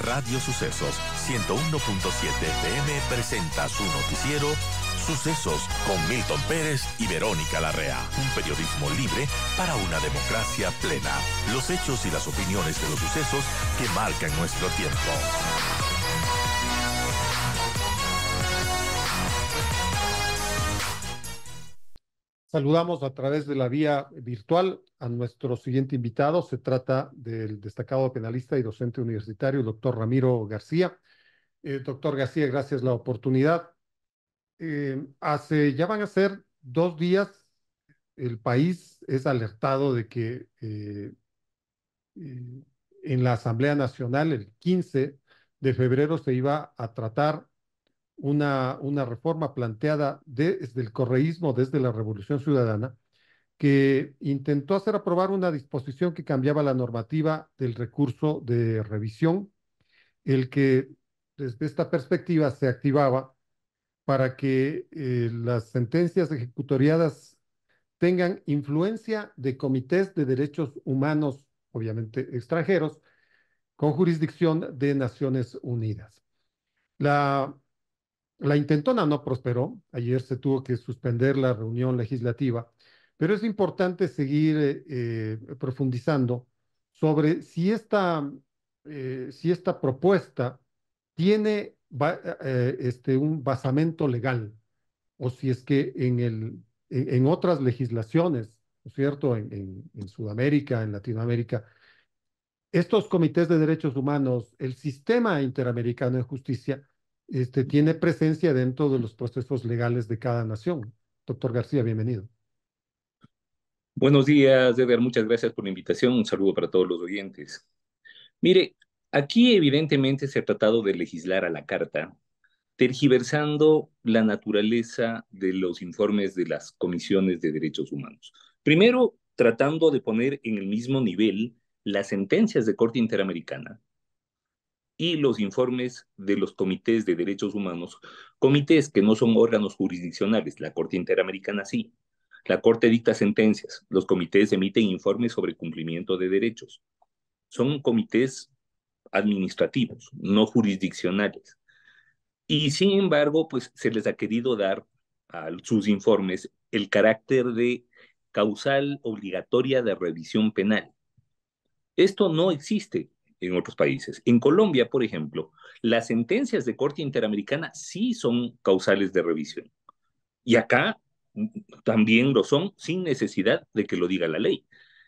Radio Sucesos 101.7 FM presenta su noticiero Sucesos con Milton Pérez y Verónica Larrea. Un periodismo libre para una democracia plena. Los hechos y las opiniones de los sucesos que marcan nuestro tiempo. Saludamos a través de la vía virtual a nuestro siguiente invitado. Se trata del destacado penalista y docente universitario, el doctor Ramiro García. Doctor García, gracias la oportunidad. Ya van a ser 2 días, el país es alertado de que en la Asamblea Nacional, el 15 de febrero, se iba a tratar una reforma planteada desde el correísmo, desde la Revolución Ciudadana, que intentó hacer aprobar una disposición que cambiaba la normativa del recurso de revisión, el que desde esta perspectiva se activaba para que las sentencias ejecutoriadas tengan influencia de comités de derechos humanos, obviamente extranjeros, con jurisdicción de Naciones Unidas. La intentona no prosperó. Ayer se tuvo que suspender la reunión legislativa, pero es importante seguir profundizando sobre si esta propuesta tiene un basamento legal o si es que en otras legislaciones, ¿no es cierto?, en Sudamérica, en Latinoamérica, estos comités de derechos humanos, el sistema interamericano de justicia, tiene presencia dentro de los procesos legales de cada nación. Doctor García, bienvenido. Buenos días, Eder. Muchas gracias por la invitación. Un saludo para todos los oyentes. Mire, aquí evidentemente se ha tratado de legislar a la carta, tergiversando la naturaleza de los informes de las comisiones de derechos humanos. Primero, tratando de poner en el mismo nivel las sentencias de Corte Interamericana y los informes de los comités de derechos humanos, comités que no son órganos jurisdiccionales, la Corte Interamericana sí. La Corte dicta sentencias, los comités emiten informes sobre cumplimiento de derechos. Son comités administrativos, no jurisdiccionales. Y sin embargo, pues se les ha querido dar a sus informes el carácter de causal obligatoria de revisión penal. Esto no existe en otros países. En Colombia, por ejemplo, las sentencias de Corte Interamericana sí son causales de revisión. Y acá también lo son sin necesidad de que lo diga la ley.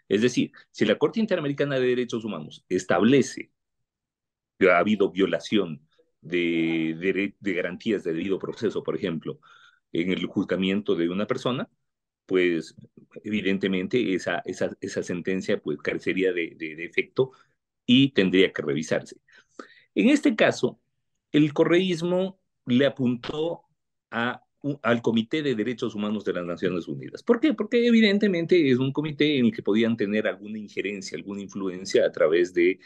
Es decir, si la Corte Interamericana de Derechos Humanos establece que ha habido violación de garantías de debido proceso, por ejemplo, en el juzgamiento de una persona, pues evidentemente esa sentencia pues carecería de efecto y tendría que revisarse. En este caso, el correísmo le apuntó al Comité de Derechos Humanos de las Naciones Unidas. ¿Por qué? Porque evidentemente es un comité en el que podían tener alguna injerencia, alguna influencia a través de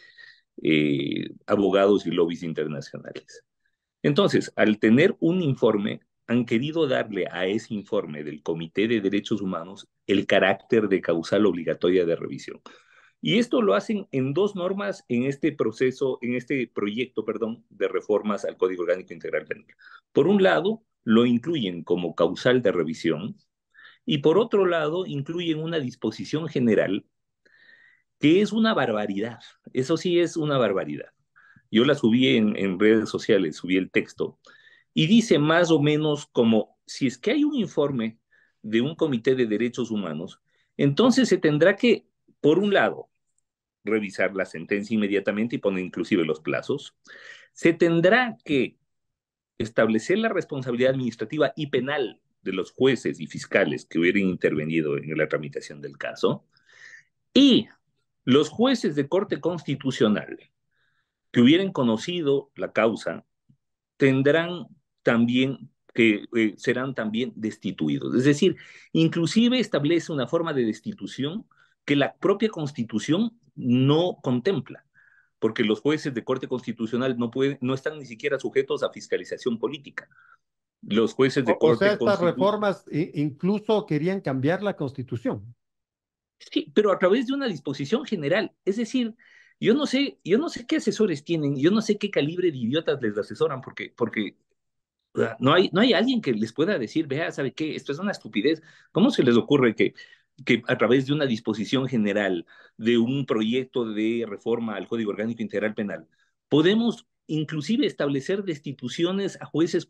abogados y lobbies internacionales. Entonces, al tener un informe, han querido darle a ese informe del Comité de Derechos Humanos el carácter de causal obligatoria de revisión. Y esto lo hacen en 2 normas en este proceso, en este proyecto, perdón, de reformas al Código Orgánico Integral Penal. Por un lado, lo incluyen como causal de revisión y por otro lado, incluyen una disposición general que es una barbaridad. Eso sí es una barbaridad. Yo la subí en redes sociales, subí el texto, y dice más o menos como, si es que hay un informe de un comité de derechos humanos, entonces se tendrá que, por un lado, revisar la sentencia inmediatamente y poner inclusive los plazos, se tendrá que establecer la responsabilidad administrativa y penal de los jueces y fiscales que hubieran intervenido en la tramitación del caso, y los jueces de Corte Constitucional que hubieran conocido la causa tendrán también serán también destituidos. Es decir, inclusive establece una forma de destitución que la propia Constitución no contempla, porque los jueces de Corte Constitucional no están ni siquiera sujetos a fiscalización política. Los jueces de O sea, Corte estas Constitucional... reformas incluso querían cambiar la Constitución. Sí, pero a través de una disposición general. Es decir, yo no sé qué asesores tienen, yo no sé qué calibre de idiotas les asesoran, porque o sea, no hay alguien que les pueda decir, vea, ¿sabe qué? Esto es una estupidez. ¿Cómo se les ocurre que a través de una disposición general, de un proyecto de reforma al Código Orgánico Integral Penal, podemos inclusive establecer destituciones a a jueces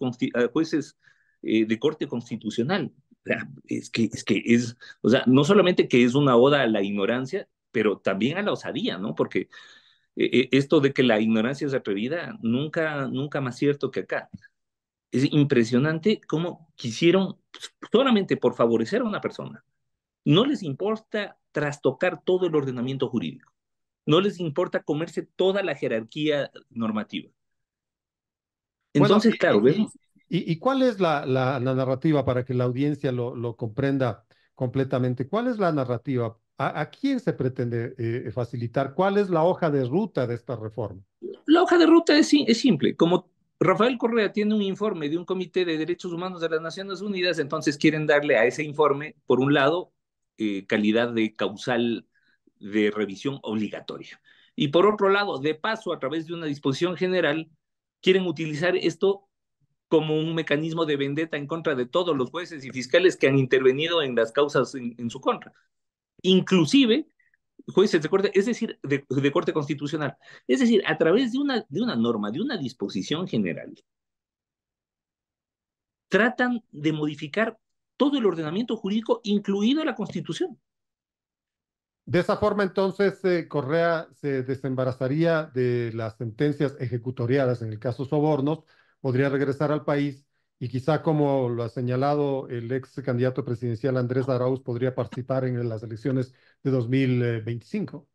de corte constitucional? O sea, o sea, no solamente que es una oda a la ignorancia, pero también a la osadía, ¿no? Porque esto de que la ignorancia es atrevida, nunca más cierto que acá. Es impresionante cómo quisieron, solamente por favorecer a una persona, no les importa trastocar todo el ordenamiento jurídico, no les importa comerse toda la jerarquía normativa. Bueno, Entonces, claro, vemos, y cuál es la narrativa para que la audiencia lo comprenda completamente? ¿Cuál es la narrativa? A quién se pretende facilitar? ¿Cuál es la hoja de ruta de esta reforma? la hoja de ruta es simple. Como Rafael Correa tiene un informe de un Comité de Derechos Humanos de las Naciones Unidas, entonces quieren darle a ese informe, por un lado, calidad de causal de revisión obligatoria. Y por otro lado, de paso, a través de una disposición general, quieren utilizar esto como un mecanismo de vendetta en contra de todos los jueces y fiscales que han intervenido en las causas en su contra. Inclusive jueces de corte, es decir, de corte constitucional. Es decir, a través de una norma, de una disposición general, tratan de modificar todo el ordenamiento jurídico, incluido la Constitución. De esa forma, entonces, Correa se desembarazaría de las sentencias ejecutoriadas en el caso sobornos, podría regresar al país y quizá, como lo ha señalado el ex candidato presidencial Andrés Arauz, podría participar en las elecciones de 2025.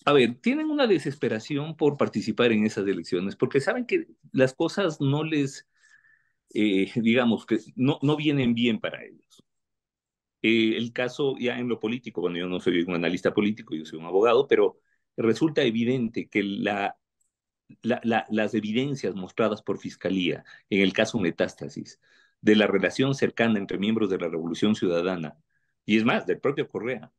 A ver, tienen una desesperación por participar en esas elecciones porque saben que las cosas no les, digamos, que no vienen bien para ellos. El caso ya en lo político, bueno, yo no soy un analista político, yo soy un abogado, pero resulta evidente que las evidencias mostradas por Fiscalía en el caso Metástasis de la relación cercana entre miembros de la Revolución Ciudadana, y es más, del propio Correa,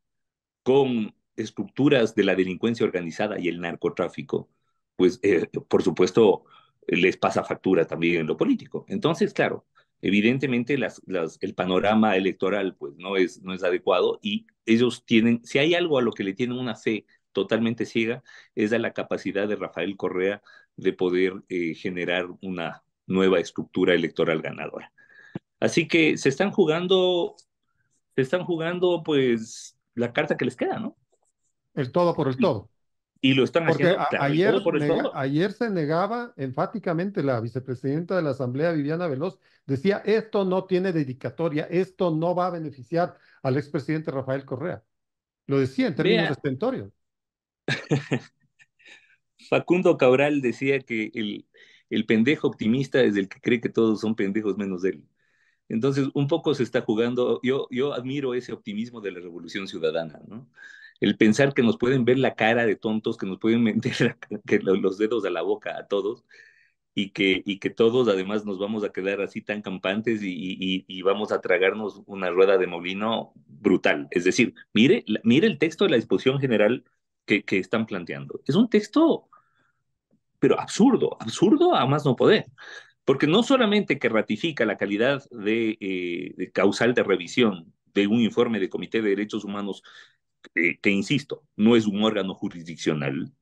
con estructuras de la delincuencia organizada y el narcotráfico, pues por supuesto les pasa factura también en lo político. Entonces, claro, evidentemente el panorama electoral pues no es adecuado y ellos tienen, si hay algo a lo que le tienen una fe totalmente ciega, es a la capacidad de Rafael Correa de poder generar una nueva estructura electoral ganadora. Así que se están jugando pues la carta que les queda, ¿no? El todo por el todo. Y lo están Porque haciendo, claro, el todo por el todo. ayer se negaba enfáticamente la vicepresidenta de la Asamblea, Viviana Veloz, decía, esto no tiene dedicatoria, esto no va a beneficiar al expresidente Rafael Correa. Lo decía en términos Vea, estentorios. Facundo Cabral decía que el pendejo optimista es el que cree que todos son pendejos menos él. Entonces, un poco se está jugando, yo admiro ese optimismo de la Revolución Ciudadana, ¿no? El pensar que nos pueden ver la cara de tontos, que nos pueden meter los dedos a la boca a todos y que todos además nos vamos a quedar así tan campantes y vamos a tragarnos una rueda de molino brutal. Es decir, mire el texto de la disposición general que están planteando. Es un texto, pero absurdo, absurdo a más no poder. Porque no solamente que ratifica la calidad de causal de revisión de un informe de Comité de Derechos Humanos, que insisto, no es un órgano jurisdiccional,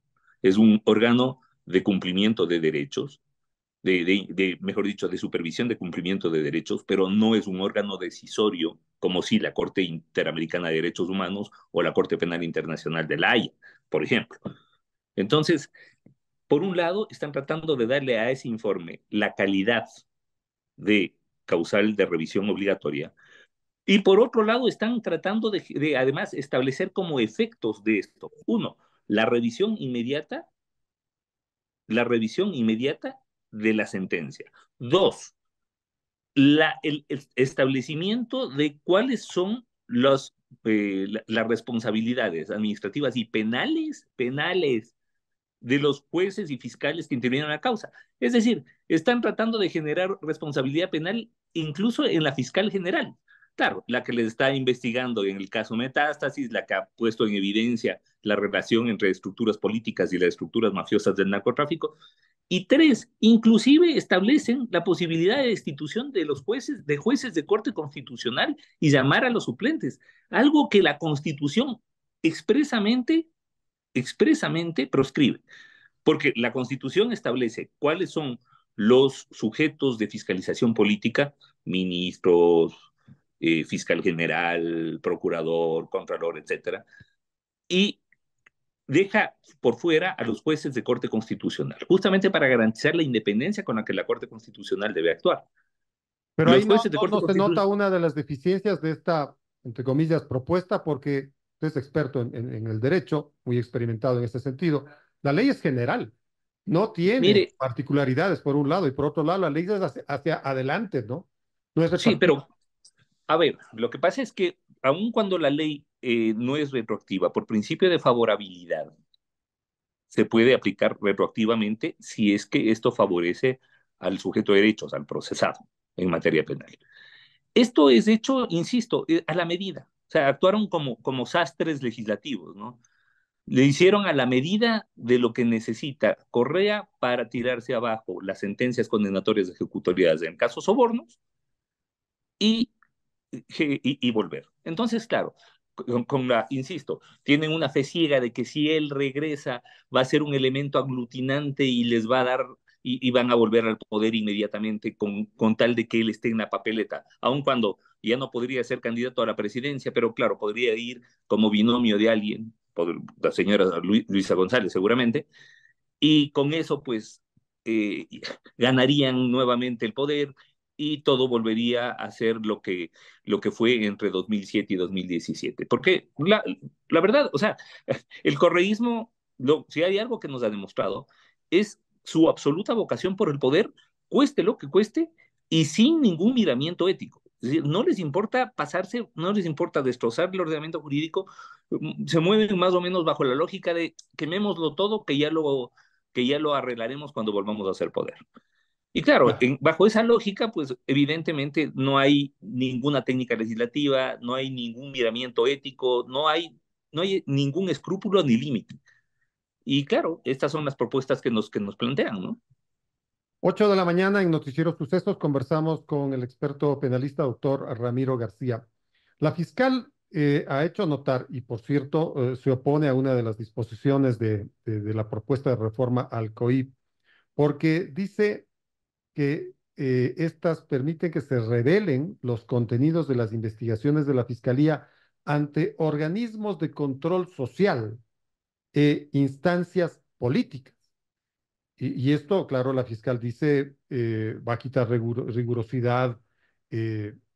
es un órgano de cumplimiento de derechos, mejor dicho, de supervisión de cumplimiento de derechos, pero no es un órgano decisorio como si la Corte Interamericana de Derechos Humanos o la Corte Penal Internacional de La Haya, por ejemplo. Entonces, por un lado, están tratando de darle a ese informe la calidad de causal de revisión obligatoria, y por otro lado, están tratando de además establecer como efectos de esto. Uno, la revisión inmediata, la revisión inmediata de la sentencia. Dos, el establecimiento de cuáles son las responsabilidades administrativas y penales de los jueces y fiscales que intervienen en la causa. Es decir, están tratando de generar responsabilidad penal incluso en la fiscal general. Claro, la que les está investigando en el caso Metástasis, la que ha puesto en evidencia la relación entre estructuras políticas y las estructuras mafiosas del narcotráfico. Y tres, inclusive establecen la posibilidad de destitución de los jueces de corte constitucional y llamar a los suplentes, algo que la Constitución expresamente, expresamente proscribe, porque la Constitución establece cuáles son los sujetos de fiscalización política, ministros, fiscal general, procurador, contralor, etcétera, y deja por fuera a los jueces de Corte Constitucional, justamente para garantizar la independencia con la que la Corte Constitucional debe actuar. Pero ahí Los no, jueces de Corte no se nota Constitucional, una de las deficiencias de esta, entre comillas, propuesta, porque usted es experto en el derecho, muy experimentado en ese sentido. La ley es general, no tiene mire, particularidades por un lado, y por otro lado, la ley es hacia adelante, ¿no? No es sí, retroactiva. pero a ver, lo que pasa es que aun cuando la ley no es retroactiva, por principio de favorabilidad, se puede aplicar retroactivamente si es que esto favorece al sujeto de derechos, al procesado en materia penal. Esto es hecho, insisto, a la medida. O sea, actuaron como sastres legislativos, ¿no? Le hicieron a la medida de lo que necesita Correa para tirarse abajo las sentencias condenatorias ejecutoriadas en casos sobornos y y volver. Entonces, claro, insisto, tienen una fe ciega de que si él regresa va a ser un elemento aglutinante y les va a dar y van a volver al poder inmediatamente con tal de que él esté en la papeleta, aun cuando ya no podría ser candidato a la presidencia, pero claro, podría ir como binomio de alguien, por la señora Luisa González seguramente, y con eso pues eh, ganarían nuevamente el poder y todo volvería a ser lo que fue entre 2007 y 2017. Porque la verdad, o sea, el correísmo, si hay algo que nos ha demostrado, es su absoluta vocación por el poder, cueste lo que cueste, y sin ningún miramiento ético. Es decir, no les importa pasarse, no les importa destrozar el ordenamiento jurídico, se mueven más o menos bajo la lógica de quemémoslo todo, que ya lo arreglaremos cuando volvamos a hacer poder. Y claro, bajo esa lógica, pues evidentemente no hay ninguna técnica legislativa, no hay ningún miramiento ético, no hay ningún escrúpulo ni límite. Y claro, estas son las propuestas que nos plantean, ¿no? 8 de la mañana en Noticiero Sucesos conversamos con el experto penalista doctor Ramiro García. La fiscal ha hecho notar, y por cierto, se opone a una de las disposiciones de la propuesta de reforma al COIP, porque dice que estas permiten que se revelen los contenidos de las investigaciones de la Fiscalía ante organismos de control social e instancias políticas. Y esto, claro, la fiscal dice, va a quitar rigurosidad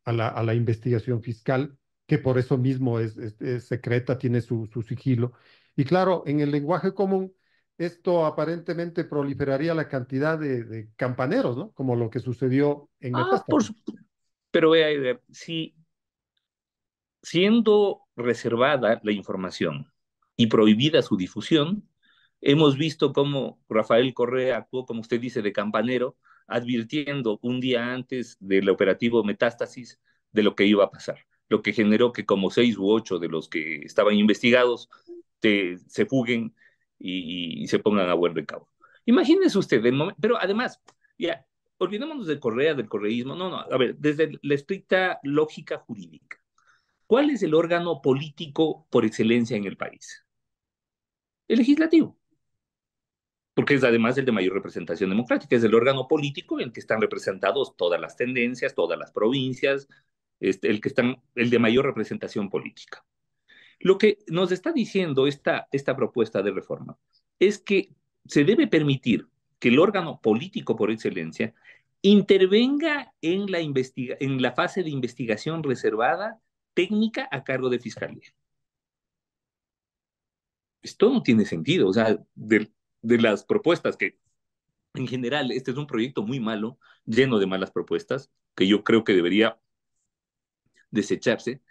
a la investigación fiscal, que por eso mismo es secreta, tiene su sigilo. Y claro, en el lenguaje común, esto aparentemente proliferaría la cantidad de campaneros, ¿no? Como lo que sucedió en Ah, por Metástasis. supuesto. Pero vea, Eder, si siendo reservada la información y prohibida su difusión, hemos visto cómo Rafael Correa actuó, como usted dice, de campanero, advirtiendo un día antes del operativo Metástasis de lo que iba a pasar, lo que generó que como 6 u 8 de los que estaban investigados se fuguen y se pongan a buen recaudo. Imagínese usted, pero además, ya, olvidémonos de Correa, del correísmo, no, no, a ver, desde la estricta lógica jurídica. ¿Cuál es el órgano político por excelencia en el país? El legislativo, porque es además el de mayor representación democrática, es el órgano político en el que están representados todas las tendencias, todas las provincias, el de mayor representación política. Lo que nos está diciendo esta propuesta de reforma es que se debe permitir que el órgano político por excelencia intervenga en la fase de investigación reservada técnica a cargo de fiscalía. Esto no tiene sentido. O sea, de las propuestas que en general este es un proyecto muy malo, lleno de malas propuestas, que yo creo que debería desecharse,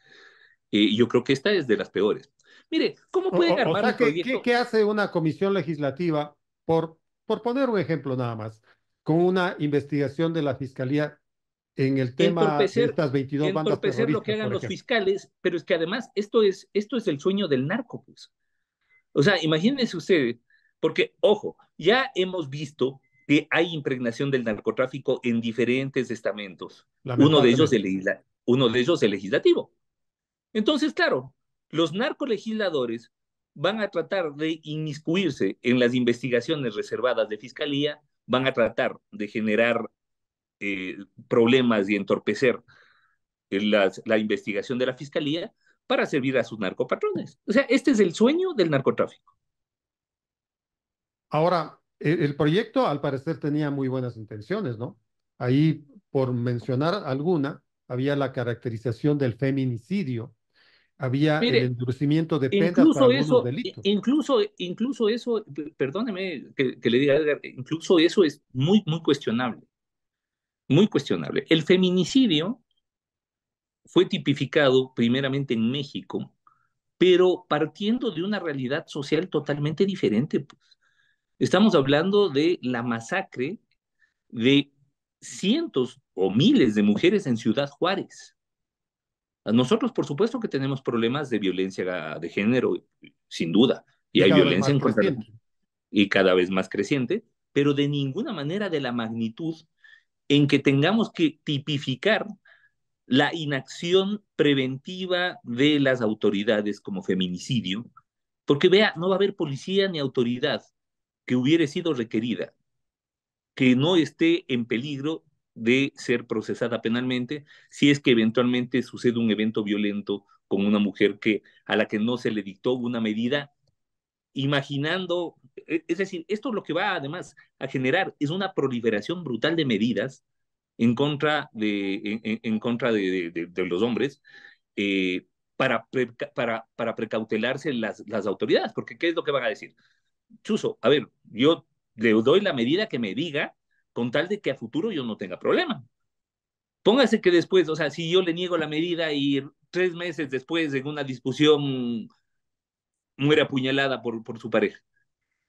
y yo creo que esta es de las peores. Mire, ¿cómo pueden O armar sea, un ¿qué, proyecto? qué hace una comisión legislativa, por poner un ejemplo nada más, con una investigación de la Fiscalía? en el tema de entorpecer, estas 22 bandas entorpecer lo que terroristas, hagan por los ejemplo. fiscales, pero es que además esto es el sueño del narco, pues. O sea, imagínense ustedes, porque, ojo, ya hemos visto que hay impregnación del narcotráfico en diferentes estamentos, Lamentablemente. uno de ellos el legislativo. Entonces, claro, los narcolegisladores van a tratar de inmiscuirse en las investigaciones reservadas de fiscalía, van a tratar de generar eh, problemas y entorpecer la investigación de la fiscalía para servir a sus narcopatrones. O sea, este es el sueño del narcotráfico. Ahora, el proyecto al parecer tenía muy buenas intenciones, ¿no? Ahí, por mencionar alguna, había la caracterización del feminicidio, había el Mire, endurecimiento de penas para incluso algunos eso, delitos. incluso eso, perdóneme que le diga, Edgar, incluso eso es muy, muy cuestionable, muy cuestionable. El feminicidio fue tipificado primeramente en México, pero partiendo de una realidad social totalmente diferente, pues. Estamos hablando de la masacre de cientos o miles de mujeres en Ciudad Juárez. Nosotros, por supuesto, que tenemos problemas de violencia de género, sin duda, y Y hay cada vez violencia más en contra de creciente. y cada vez más creciente, pero de ninguna manera de la magnitud en que tengamos que tipificar la inacción preventiva de las autoridades como feminicidio, porque vea, no va a haber policía ni autoridad que hubiere sido requerida, que no esté en peligro de ser procesada penalmente si es que eventualmente sucede un evento violento con una mujer a la que no se le dictó una medida imaginando, es decir, esto lo que va además a generar es una proliferación brutal de medidas en contra de los hombres para precautelarse las autoridades, porque ¿qué es lo que van a decir? Chuso, a ver, yo le doy la medida que me diga con tal de que a futuro yo no tenga problema. Póngase que después, o sea, si yo le niego la medida y 3 meses después en una discusión muere apuñalada por su pareja.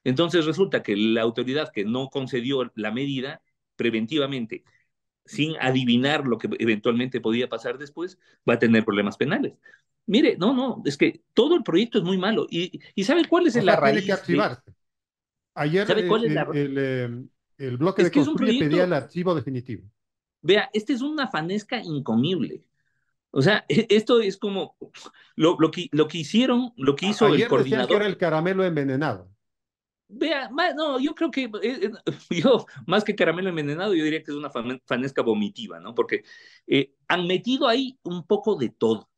Entonces resulta que la autoridad que no concedió la medida preventivamente, sin adivinar lo que eventualmente podía pasar después, va a tener problemas penales. Mire, no, es que todo el proyecto es muy malo. ¿Y sabe cuál es O la sea, tiene que raíz de, archivarse. Ayer sabe cuál es la, el bloque es de que es un Construye pedía el proyecto, archivo definitivo. vea, este es una fanesca incomible. O sea, esto es como lo que hicieron, lo que hizo el Ayer decían que era coordinador. el caramelo envenenado. Vea, no, yo creo que yo, más que caramelo envenenado, yo diría que es una fanesca vomitiva, ¿no? Porque han metido ahí un poco de todo.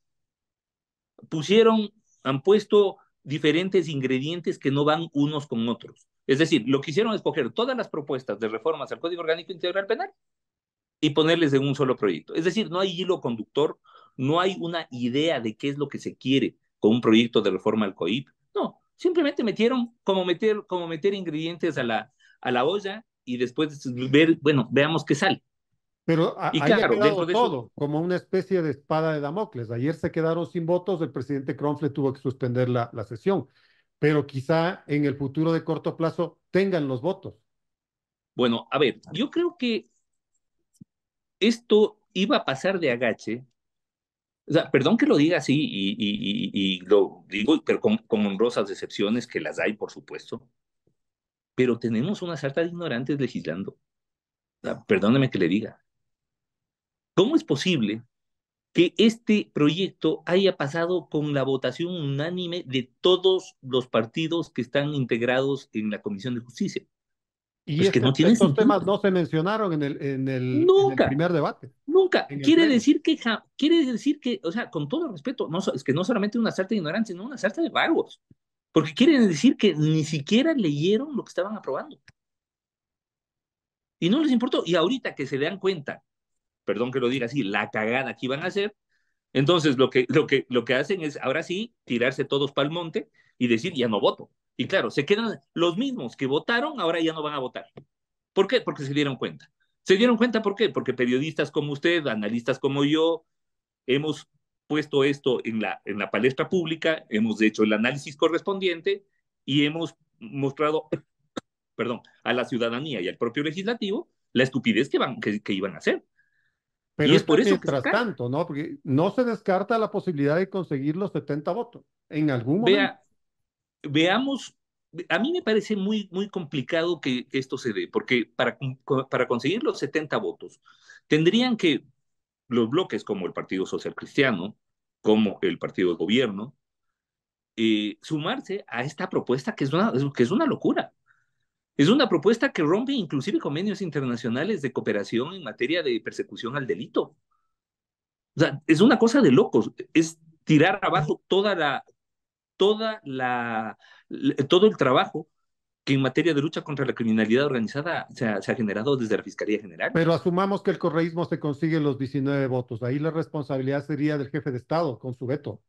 Pusieron, han puesto diferentes ingredientes que no van unos con otros. Es decir, lo que hicieron es coger todas las propuestas de reformas al Código Orgánico Integral Penal y ponerles en un solo proyecto. Es decir, no hay hilo conductor, no hay una idea de qué es lo que se quiere con un proyecto de reforma al COIP. No, simplemente metieron como meter ingredientes a la olla y después ver, bueno, veamos qué sale. Pero Y ahí ha claro, quedado dentro de eso, todo, como una especie de espada de Damocles. Ayer se quedaron sin votos, el presidente Kronfle tuvo que suspender la sesión, pero quizá en el futuro de corto plazo tengan los votos. bueno, a ver, yo creo que esto iba a pasar de agache. O sea, perdón que lo diga así y lo digo, pero con honrosas excepciones que las hay, por supuesto, pero tenemos una sarta de ignorantes legislando. O sea, perdóneme que le diga. ¿Cómo es posible que este proyecto haya pasado con la votación unánime de todos los partidos que están integrados en la Comisión de Justicia? Y Pues que no tiene estos sentido. temas no se mencionaron en el Nunca, primer debate, nunca. en el Quiere pleno. decir quiere decir que, o sea, con todo respeto, es que no solamente una sarta de ignorancia, sino una sarta de vagos. Porque quieren decir que ni siquiera leyeron lo que estaban aprobando. Y no les importó. Y ahorita que se dan cuenta, perdón que lo diga así, la cagada que iban a hacer, entonces lo que hacen es ahora sí tirarse todos para el monte y decir ya no voto. Y claro, se quedan los mismos que votaron, ahora ya no van a votar. ¿Por qué? Porque se dieron cuenta. ¿Se dieron cuenta por qué? Porque periodistas como usted, analistas como yo, hemos puesto esto en la palestra pública, hemos hecho el análisis correspondiente y hemos mostrado, perdón, a la ciudadanía y al propio legislativo la estupidez que iban a hacer. Pero Y es esto por es eso que se mientras cae. tanto, ¿no? Porque no se descarta la posibilidad de conseguir los 70 votos en algún momento. Vea, veamos, a mí me parece muy, muy complicado que esto se dé, porque para conseguir los 70 votos, tendrían que los bloques como el Partido Social Cristiano, como el Partido de Gobierno, sumarse a esta propuesta que es una locura. Es una propuesta que rompe inclusive convenios internacionales de cooperación en materia de persecución al delito. O sea, es una cosa de locos. Es tirar abajo todo el trabajo que en materia de lucha contra la criminalidad organizada se ha generado desde la Fiscalía General. Pero asumamos que el correísmo se consigue los 19 votos. Ahí la responsabilidad sería del jefe de Estado con su veto.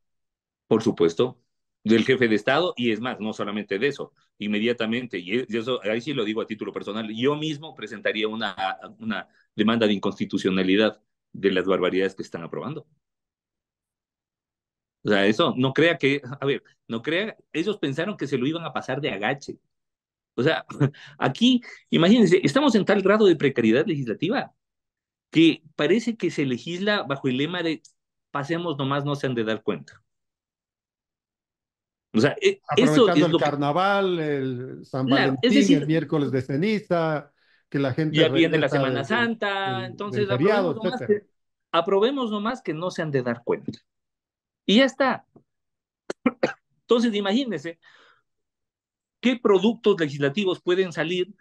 Por supuesto, del jefe de Estado, y es más, no solamente de eso, inmediatamente, y eso ahí sí lo digo a título personal, yo mismo presentaría una demanda de inconstitucionalidad de las barbaridades que están aprobando. O sea, eso, no crea que, a ver, no crea, ellos pensaron que se lo iban a pasar de agache. O sea, aquí, imagínense, estamos en tal grado de precariedad legislativa que parece que se legisla bajo el lema de pasemos nomás, no se han de dar cuenta. O sea, eso Aprovechando es el lo que, carnaval, el San claro, es Valentín, el decir, miércoles de ceniza, que la gente ya viene la regresa Semana Santa, del entonces feriado, etcétera. aprobemos nomás que no se han de dar cuenta. Y ya está. Entonces, imagínense qué productos legislativos pueden salir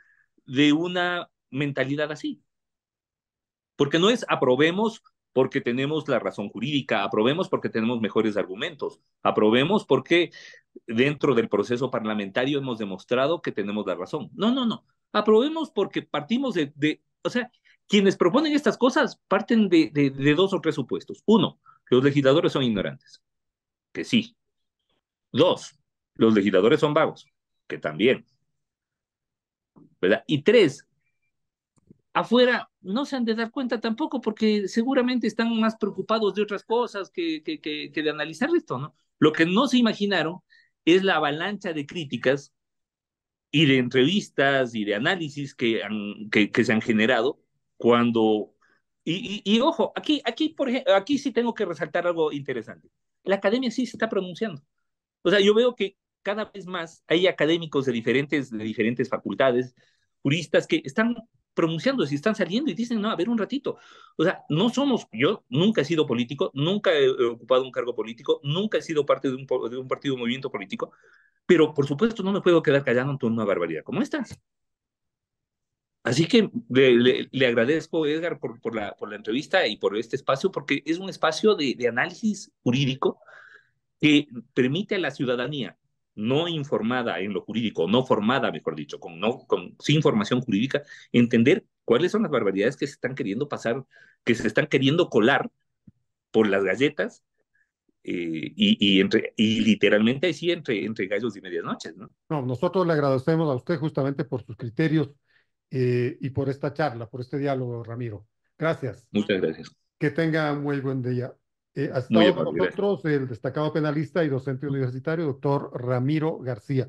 de una mentalidad así. Porque no es aprobemos porque tenemos la razón jurídica, aprobemos porque tenemos mejores argumentos, aprobemos porque dentro del proceso parlamentario hemos demostrado que tenemos la razón. No, no, no. Aprobemos porque partimos o sea, quienes proponen estas cosas parten de dos o tres supuestos. Uno, los legisladores son ignorantes, que sí. Dos, los legisladores son vagos, que también, ¿verdad? Y tres, afuera no se han de dar cuenta tampoco porque seguramente están más preocupados de otras cosas que de analizar esto, ¿no? Lo que no se imaginaron es la avalancha de críticas y de entrevistas y de análisis que se han generado cuando... Y ojo, por ejemplo, aquí sí tengo que resaltar algo interesante. La academia sí se está pronunciando. O sea, yo veo que cada vez más hay académicos de diferentes facultades, juristas que están pronunciándose y están saliendo y dicen, no, a ver un ratito. O sea, yo nunca he sido político, nunca he ocupado un cargo político, nunca he sido parte de un partido o movimiento político, pero por supuesto no me puedo quedar callado ante una barbaridad como esta. Así que le agradezco, Edgar, por la entrevista y por este espacio, porque es un espacio de análisis jurídico que permite a la ciudadanía no informada en lo jurídico, no formada, mejor dicho, sin formación jurídica, entender cuáles son las barbaridades que se están queriendo pasar, que se están queriendo colar por las galletas y literalmente así entre gallos y medianoches, ¿no? No, nosotros le agradecemos a usted justamente por sus criterios y por esta charla, por este diálogo, Ramiro. Gracias. Muchas gracias. Que tenga un muy buen día. Ha Muy estado con amable, gracias. nosotros el destacado penalista y docente universitario, doctor Ramiro García.